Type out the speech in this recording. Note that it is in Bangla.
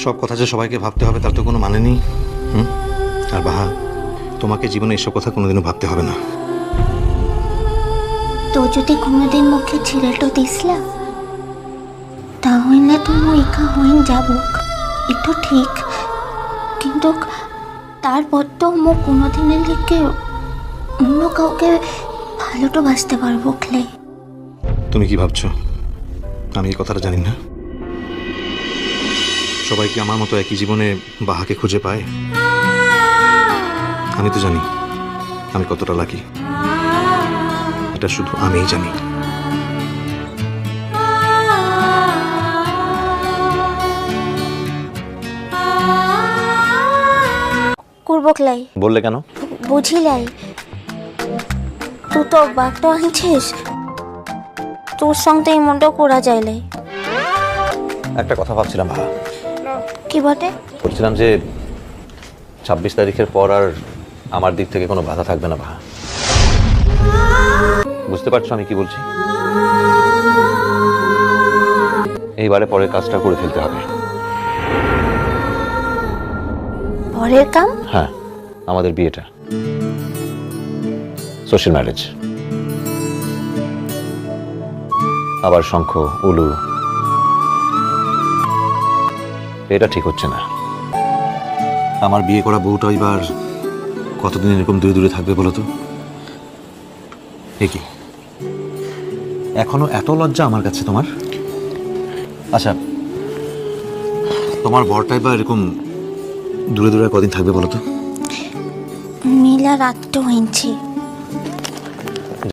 সব কথা যে সবাইকে ভাবতে হবে তার তো কোনো মানে নেই। আর বাহা, তোমাকে জীবনে এসব কথা কোনোদিনও ভাবতে হবে না। তো যদি কোনোদিন মুখে ছিলেটো দিছিলা তাহলে তো একা হইন যাবুক, এতো ঠিক, কিন্তু তারপর তো মো কোনোদিনের লিখে অন্য কাউকে ভালো তো বাঁচতে পারবো ক্লে। তুমি কি ভাবছো আমি এই কথাটা জানি না? সবাই কি আমার মতো একই জীবনে বাহাকে খুঁজে পায়? আমি তো জানি আমি কতটা লাকি, এটা শুধু আমিই জানি। করবো ক্লাই বললে কেন? বুঝিলাই, তুই তো বাঘটা আনছিস, তোর সঙ্গে এমনটা করা যাইলে। একটা কথা ভাবছিলাম বাহা, কি বটে? বলছিলাম যে 26 তারিখের পর আর আমার দিক থেকে কোনো বাধা থাকবে না বাহা। বুঝতে পারছো আমি কি বলছি? এইবারে পরের কাজটা করে ফেলতে হবে। পরের কাম? হ্যাঁ, আমাদের বিয়েটা সোশ্যাল ম্যারেজ। আবার শঙ্খ উলু, এটা ঠিক হচ্ছে না। আমার বিয়ে করা বউটা এবার কতদিন এরকম দূরে দূরে থাকবে বলো তো? কি এখনো এত লজ্জা আমার কাছে তোমার? আচ্ছা, তোমার বরটাই বা এরকম দূরে দূরে কদিন থাকবে বলো তো? মিলা রাতটা হইছে।